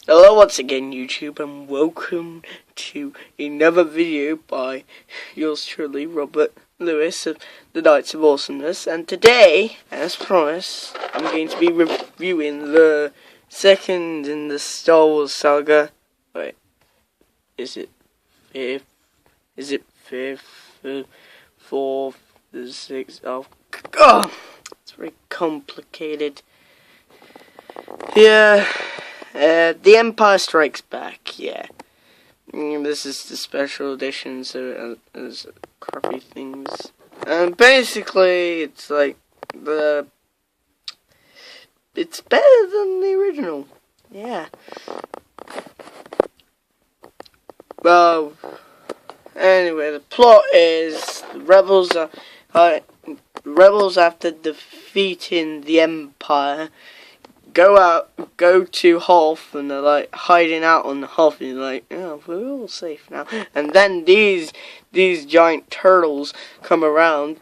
Hello once again, YouTube, and welcome to another video by yours truly, Robert Lewis of the Knights of Awesomeness. And today, as promised, I'm going to be reviewing the second in the Star Wars saga. Wait, is it fifth? Is it fifth? Fourth? The sixth? Oh, God! It's very complicated. Yeah. The Empire Strikes Back, yeah. This is the special edition, so there's crappy things. Basically, it's like it's better than the original, yeah. Well, anyway, the plot is the rebels after defeating the Empire go to Hoth, and they're like hiding out on the Hoth, and you're like, oh, we're all safe now. And then these giant turtles come around,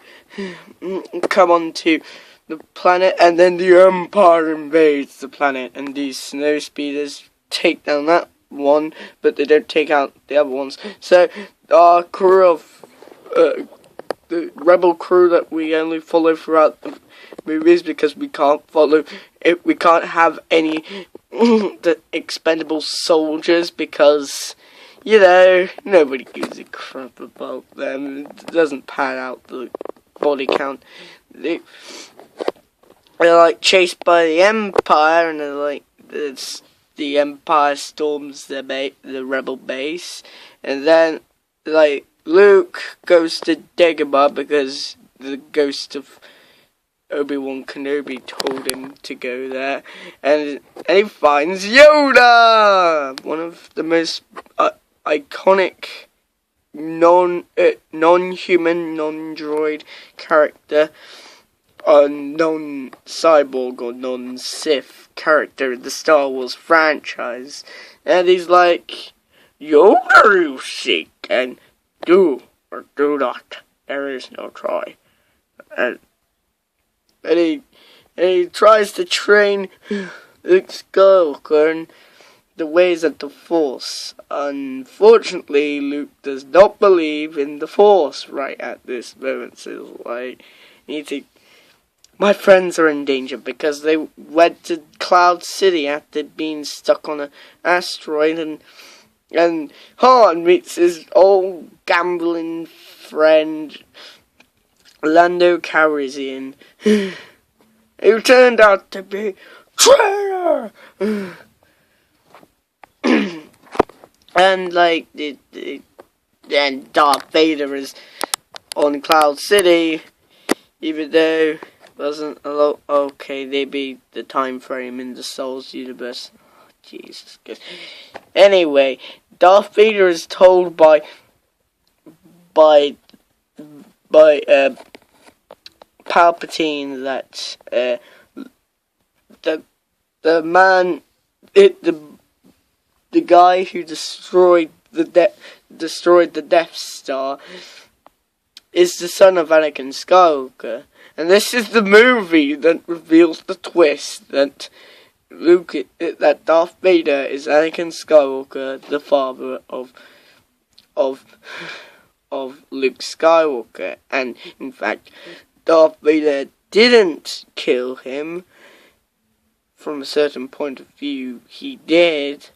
come onto the planet, and then the Empire invades the planet, and these snow speeders take down that one, but they don't take out the other ones. So our crew of the rebel crew that we only follow throughout the movies, because we can't follow it, we can't have any the expendable soldiers, because nobody gives a crap about them. It doesn't pad out the body count. They're like chased by the Empire, and they're like the Empire storms the rebel base, and then like Luke goes to Dagobah because the ghost of Obi-Wan Kenobi told him to go there, and he finds Yoda, one of the most iconic non-human, non-droid character, non-cyborg or non-Sith character in the Star Wars franchise. And he's like, Yoda, you seek, and do or do not. There is no try. And he tries to train Luke Skywalker in the ways of the Force. Unfortunately, Luke does not believe in the Force right at this moment. So like, my friends are in danger because they went to Cloud City after being stuck on an asteroid, and Han meets his old gambling friend Lando Calrissian, who turned out to be traitor. And like and Darth Vader is on Cloud City, even though it wasn't a lot. Okay, they beat the time frame in the Souls universe. Oh, Jesus Christ. Anyway, Darth Vader is told by Palpatine that the guy who destroyed the Death Star is the son of Anakin Skywalker, and this is the movie that reveals the twist that that Darth Vader is Anakin Skywalker, the father of Luke Skywalker, and in fact, Darth Vader didn't kill him. From a certain point of view, he did,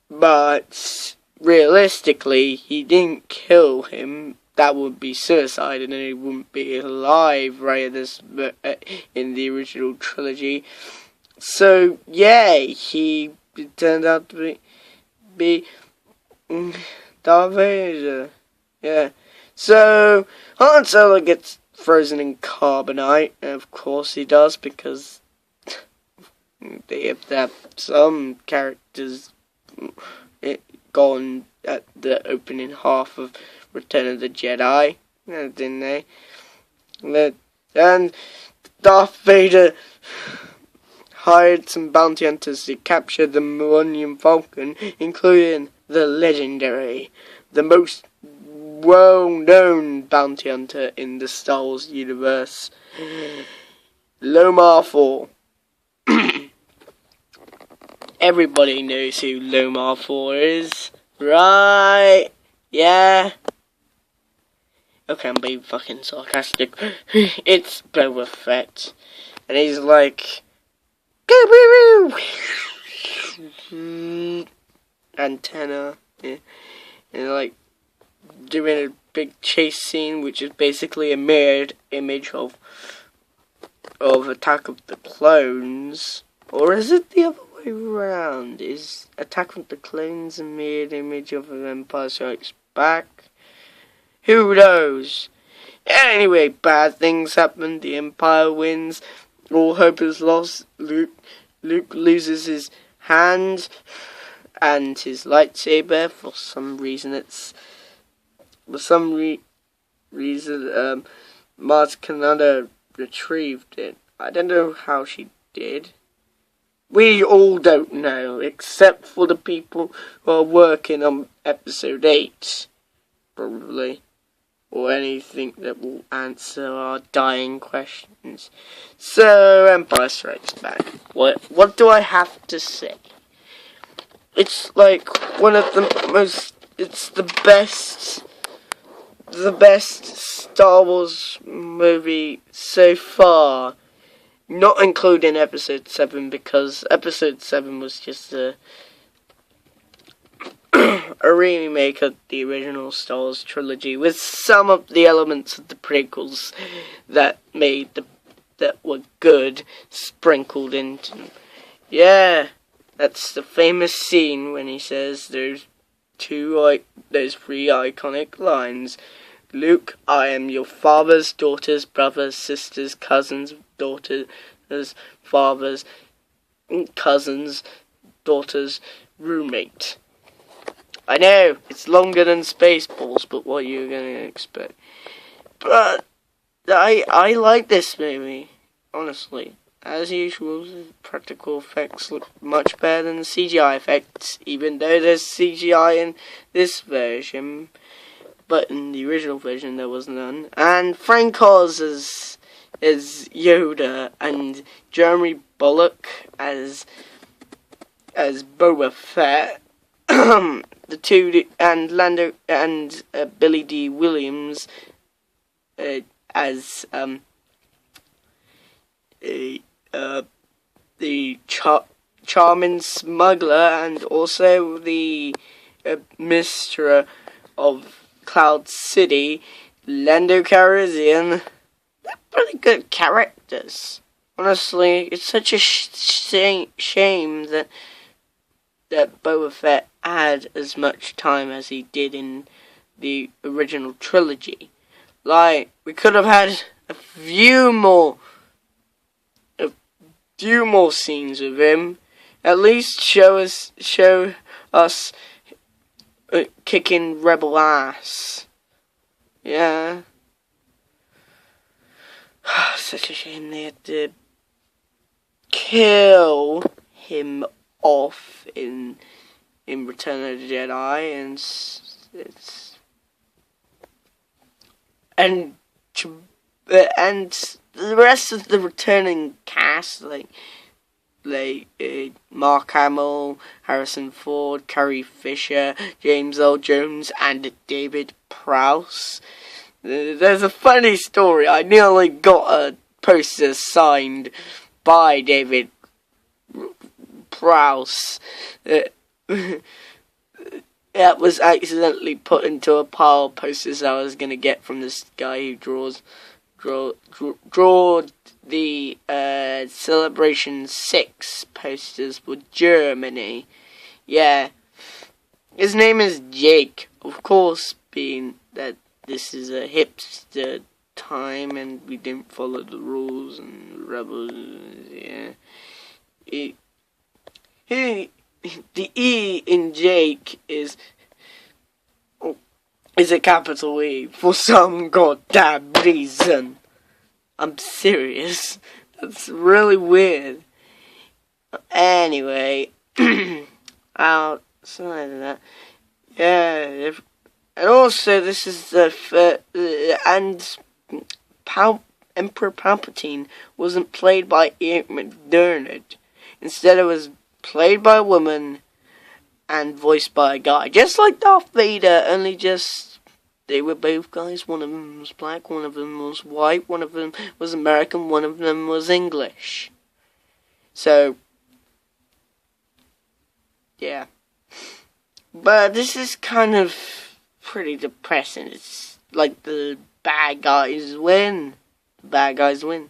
but realistically, he didn't kill him. That would be suicide, and then he wouldn't be alive right in the original trilogy. So yeah, he turned out to be Darth Vader. Yeah. So Han Solo gets frozen in carbonite, and of course he does, because they have to have some characters gone at the opening half of Return of the Jedi, didn't they? And Darth Vader hired some bounty hunters to capture the Millennium Falcon, including the legendary, the most well-known bounty hunter in the Star Wars universe, Lomar 4. Everybody knows who Lomar 4 is, right? Yeah. Okay, I'm being fucking sarcastic. It's Boba Fett. And he's like, antenna. Yeah. And like, doing a big chase scene, which is basically a mirrored image of Attack of the Clones. Or is it the other way around? Is Attack of the Clones a mirrored image of Empire Strikes Back? Who knows? Anyway, bad things happen. The Empire wins. All hope is lost. Luke loses his hand and his lightsaber. For some reason, Maz Kanata retrieved it. I don't know how she did. We all don't know, except for the people who are working on episode 8, probably. Or anything that will answer our dying questions. So, Empire Strikes Back. What do I have to say? It's like one of the most... It's the best Star Wars movie so far. Not including Episode 7, because Episode 7 was just a remake of the original Star Wars trilogy with some of the elements of the prequels that were good sprinkled into them. Yeah, that's the famous scene when he says there's three iconic lines. Luke, I am your father's daughters, brothers, sisters, cousins, daughters, fathers, cousins, daughters, roommate. I know, it's longer than Spaceballs, but what are you going to expect? But I like this movie, honestly. As usual, the practical effects look much better than the CGI effects, even though there's CGI in this version. But in the original version, there was none. And Frank Oz as Yoda, and Jeremy Bulloch as Boba Fett. The two, and Lando and Billy D. Williams as the charming smuggler, and also the Mister of Cloud City, Lando Calrissian. They're pretty good characters. Honestly, it's such a shame that Boba Fett had as much time as he did in the original trilogy. Like, we could have had a few more scenes with him. At least show us kicking rebel ass. Yeah. Such a shame they had to kill him off in Return of the Jedi, and the rest of the returning cast, like Mark Hamill, Harrison Ford, Carrie Fisher, James Earl Jones, and David Prowse. There's a funny story. I nearly got a poster signed by David Prowse. That was accidentally put into a pile of posters I was going to get from this guy who draw the Celebration 6 posters for Germany. Yeah. His name is Jake. Of course, being that this is a hipster time and we didn't follow the rules and rebels, yeah. The E in Jake is a capital E for some goddamn reason. I'm serious. That's really weird. Anyway, outside of that, yeah, and also this is Emperor Palpatine wasn't played by Ian McDermott. Instead, it was played by a woman and voiced by a guy. Just like Darth Vader, only just they were both guys. One of them was black, one of them was white, one of them was American, one of them was English. So, yeah. But this is kind of pretty depressing. It's like the bad guys win. The bad guys win.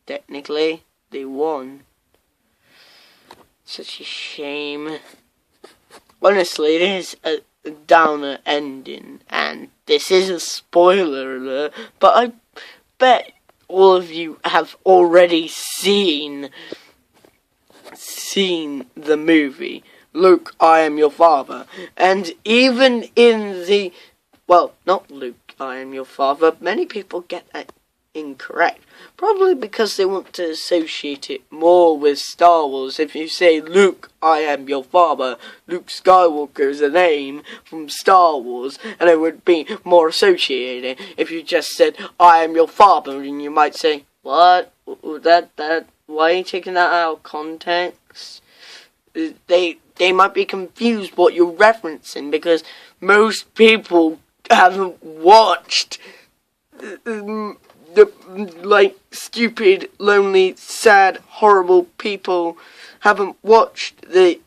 Technically, they won. Such a shame. Honestly, it is a downer ending, and this is a spoiler alert, but I bet all of you have already seen the movie, Luke, I Am Your Father, and even in the, well, not Luke, I Am Your Father, many people get that incorrect, probably because they want to associate it more with Star Wars. If you say Luke, I Am Your Father, Luke Skywalker is a name from Star Wars, and it would be more associated. If you just said I Am Your Father, and you might say, what? That why are you taking that out of context? They might be confused what you're referencing, because most people haven't watched the like stupid, lonely, sad, horrible people haven't watched the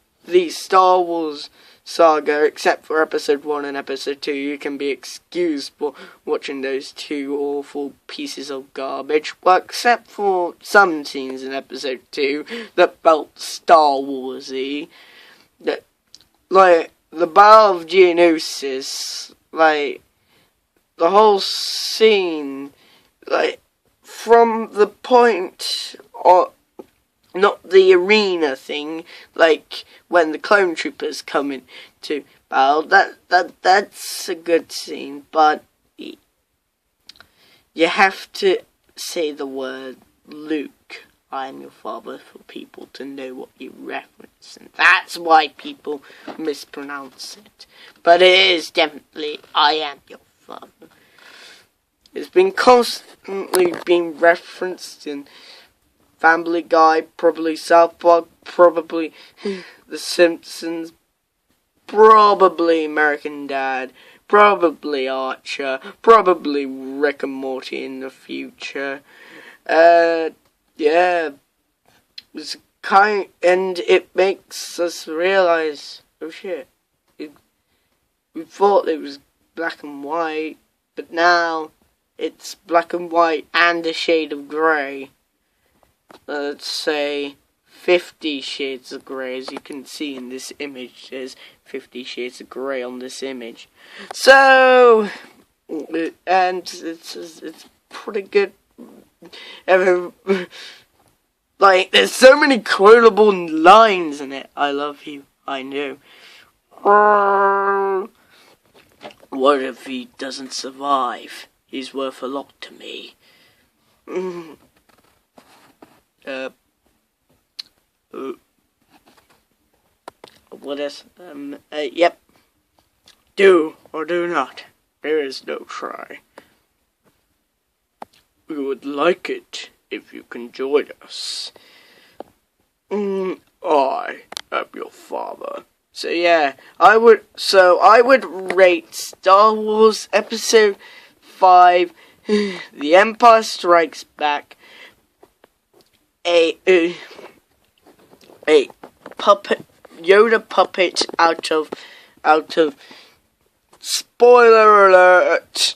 Star Wars saga except for episode 1 and episode 2. You can be excused for watching those two awful pieces of garbage. Well, except for some scenes in episode 2 that felt Star Warsy. That, like the Battle of Geonosis, like the whole scene. Like, from the point, or not the arena thing, like when the clone troopers come in to battle, that's a good scene, but you have to say the word Luke, I am your father, for people to know what you reference, and that's why people mispronounce it. But it is definitely I am your father. It's been constantly being referenced in Family Guy, probably South Park, probably The Simpsons, probably American Dad, probably Archer, probably Rick and Morty in the future. Yeah, it's and it makes us realize, oh shit, we thought it was black and white, but now it's black and white and a shade of grey. Let's say 50 shades of grey, as you can see in this image. There's 50 shades of grey on this image. So, and it's pretty good. Like, there's so many quotable lines in it. I love you, I know. What if he doesn't survive? He's worth a lot to me. What is? Yep. Do or do not. There is no try. We would like it if you can join us. I am your father. So yeah, I would rate Star Wars Episode 5, The Empire Strikes Back, a puppet, Yoda puppet out of spoiler alert,